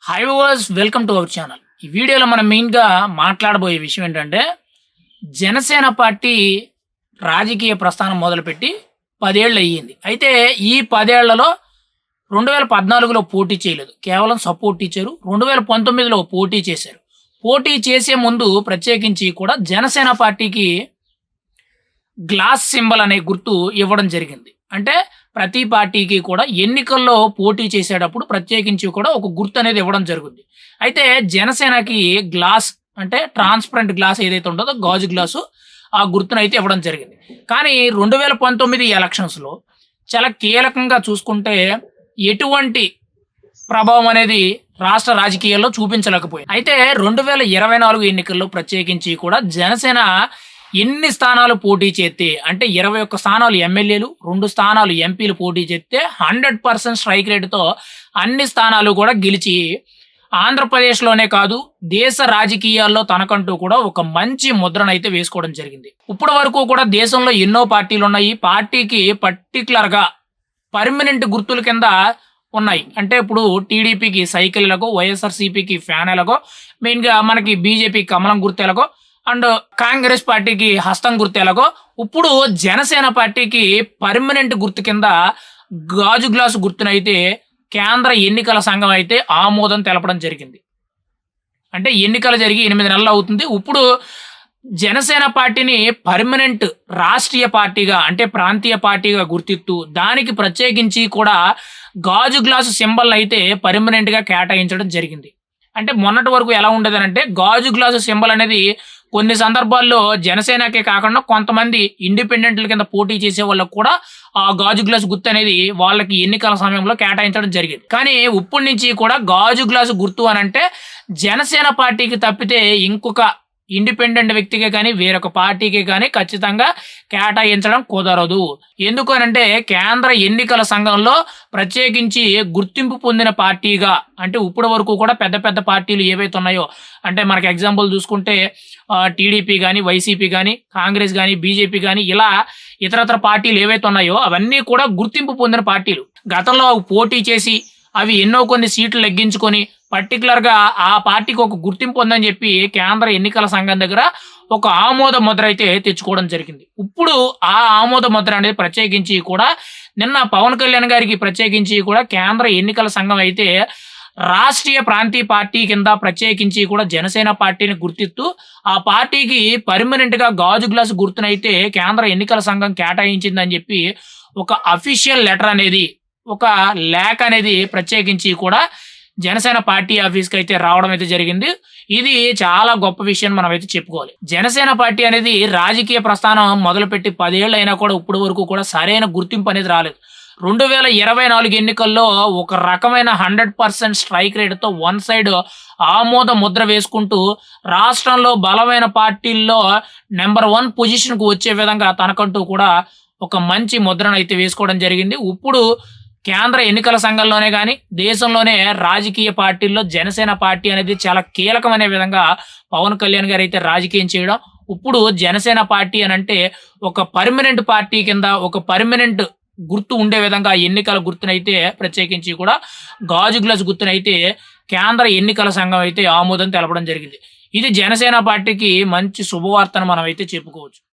High viewers, welcome to our channel. ఈ వీడియోలో మనం మెయిన్‌గా మాట్లాడబోయే విషయం ఏంటంటే, జనసేన పార్టీ రాజకీయ ప్రస్థానం మొదలుపెట్టి 10 ఏళ్ళు అయ్యింది. అయితే ఈ 10 ఏళ్లలో 2014లో పోటీ చేయలేదు. కేవలం సపోర్ట్ ఇచ్చారు. 2019లో పోటీ చేశారు. పోటీ చేసే ముందు ప్రత్యేకించి కూడా జనసేన పార్టీకి గ్లాస్ సింబల్ అనే గుర్తు ఇవ్వడం జరిగింది. అంటే ప్రతి పార్టీకి కూడా ఎన్నికల్లో పోటీ చేసేటప్పుడు ప్రత్యేకించి కూడా ఒక గుర్తు అనేది ఇవ్వడం జరుగుద్ది. అయితే జనసేనకి గ్లాస్ అంటే ట్రాన్స్‌పరెంట్ గ్లాస్ ఏదైతే ఉంటదో గాజు గ్లాసు ఆ గుర్తునైతే ఇవ్వడం జరిగింది. కానీ 2019 ఎలక్షన్స్‌లో చాలా కీలకంగా చూసుకుంటే ఎటువంటి ప్రభావం అనేది రాష్ట్ర రాజకీయాల్లో చూపించలేకపోయింది. అయితే 2024 ఎన్నికల్లో ప్రత్యేకించి కూడా జనసేన ఎన్ని స్థానాలు పోటీ చేస్తే అంటే 21 స్థానాలు ఎమ్మెల్యేలు, 2 స్థానాలు ఎంపీలు పోటీ చేస్తే 100% స్ట్రైక్ రేట్‌తో అన్ని స్థానాలు కూడా గెలిచి ఆంధ్రప్రదేశ్‌లోనే కాదు దేశ రాజకీయాల్లో తనకంటూ కూడా ఒక మంచి ముద్రనైతే వేసుకోవడం జరిగింది. ఇప్పటి వరకు కూడా దేశంలో ఎన్నో పార్టీలున్నాయి. పార్టీకి పర్టిక్యులర్‌గా పర్మనెంట్ గుర్తుల కింద ఉన్నాయి. అంటే ఇప్పుడు టీడీపీకి సైకిల్ ఎలాగో, వైఎస్ఆర్‌సీపీకి ఫ్యాన్ ఎలాగో, మెయిన్‌గా మనకి బీజేపీ కమలం గుర్తు ఎలాగో అండ్ కాంగ్రెస్ పార్టీకి హస్తం గుర్తు ఎలాగో, ఇప్పుడు జనసేన పార్టీకి పర్మనెంట్ గుర్తు కింద గాజు గ్లాసు గుర్తునైతే కేంద్ర ఎన్నికల సంఘం అయితే ఆమోదం తెలపడం జరిగింది. అంటే ఎన్నికలు జరిగి 8 నెలలు అవుతుంది. ఇప్పుడు జనసేన పార్టీని పర్మనెంట్ రాష్ట్రీయ పార్టీగా అంటే ప్రాంతీయ పార్టీగా గుర్తిస్తూ దానికి ప్రత్యేకించి కూడా గాజు గ్లాసు సింబల్ అయితే పర్మనెంట్‌గా కేటాయించడం జరిగింది. అంటే మొన్నటి వరకు ఎలా ఉండేదనంటే గాజు గ్లాసు సింబల్ అనేది కొన్ని సందర్భాల్లో జనసేనకే కాకుండా కొంతమంది ఇండిపెండెంట్‌ల కింద పోటీ చేసే వాళ్ళకి కూడా ఆ గాజు గ్లాసు గుర్తు అనేది వాళ్ళకి ఎన్నికల సమయంలో కేటాయించడం జరిగింది. కానీ ఇప్పటి నుంచి కూడా గాజు గ్లాసు గుర్తు అనంటే జనసేన పార్టీకి తప్పితే ఇంకొక ఇండిపెండెంట్ వ్యక్తికి గాని, వేరొక పార్టీకి గాని ఖచ్చితంగా కేటాయించడం కుదరదు. ఎందుకు అనంటే కేంద్ర ఎన్నికల సంఘంలో ప్రత్యేకించి గుర్తింపు పొందిన పార్టీగా అంటే ఇప్పటి వరకు కూడా పెద్ద పెద్ద పార్టీలు ఏవైతే ఉన్నాయో అంటే మనకి ఎగ్జాంపుల్ చూసుకుంటే టీడీపీ గాని, వైసీపీ గాని, కాంగ్రెస్ గాని, బీజేపీ గాని ఇలా ఇతరత్ర పార్టీలు ఏవైతే ఉన్నాయో అవన్నీ కూడా గుర్తింపు పొందిన పార్టీలు. గతంలో పోటీ చేసి అవి ఎన్నో కొన్ని సీట్లు లెగ్గించుకొని పర్టిక్యులర్‌గా ఆ పార్టీకి ఒక గుర్తింపు ఉందని చెప్పి కేంద్ర ఎన్నికల సంఘం దగ్గర ఒక ఆమోద ముద్ర అయితే తెచ్చుకోవడం జరిగింది. ఇప్పుడు ఆ ఆమోద ముద్ర అనేది ప్రత్యేకించి కూడా నిన్న పవన్ కళ్యాణ్ గారికి ప్రత్యేకించి కూడా కేంద్ర ఎన్నికల సంఘం అయితే రాష్ట్రీయ ప్రాంతీయ పార్టీ కింద ప్రత్యేకించి కూడా జనసేన పార్టీని గుర్తిస్తూ ఆ పార్టీకి పర్మనెంట్‌గా గాజు గ్లాసు గుర్తునైతే కేంద్ర ఎన్నికల సంఘం కేటాయించిందని చెప్పి ఒక అఫీషియల్ లెటర్ అనేది ఒక లేఖ అనేది ప్రత్యేకించి కూడా జనసేన పార్టీ ఆఫీస్‌కి అయితే రావడం అయితే జరిగింది. ఇది చాలా గొప్ప విషయం మనమైతే చెప్పుకోవాలి. జనసేన పార్టీ అనేది రాజకీయ ప్రస్థానం మొదలుపెట్టి 10 ఏళ్ళు అయినా కూడా ఇప్పటి వరకు కూడా సరైన గుర్తింపు అనేది రాలేదు. 2024 ఎన్నికల్లో ఒక రకమైన 100% స్ట్రైక్ రేట్‌తో వన్ సైడ్ ఆమోద ముద్ర వేసుకుంటూ రాష్ట్రంలో బలమైన పార్టీల్లో నంబర్ 1 పొజిషన్‌కు వచ్చే విధంగా తనకంటూ కూడా ఒక మంచి ముద్రనైతే వేసుకోవడం జరిగింది. ఇప్పుడు కేంద్ర ఎన్నికల సంఘంలోనే గాని, దేశంలోనే రాజకీయ పార్టీల్లో జనసేన పార్టీ అనేది చాలా కీలకమనే విధంగా పవన్ కళ్యాణ్ గారైతే రాజకీయం చేయడం. ఇప్పుడు జనసేన పార్టీ అనంటే ఒక పర్మనెంట్ పార్టీ కింద ఒక పర్మనెంట్ గుర్తు ఉండే విధంగా ఎన్నికల గుర్తునైతే ప్రత్యేకించి కూడా గాజు గ్లాస్ గుర్తునైతే కేంద్ర ఎన్నికల సంఘం అయితే ఆమోదం తెలపడం జరిగింది. ఇది జనసేన పార్టీకి మంచి శుభవార్తను మనమైతే చెప్పుకోవచ్చు.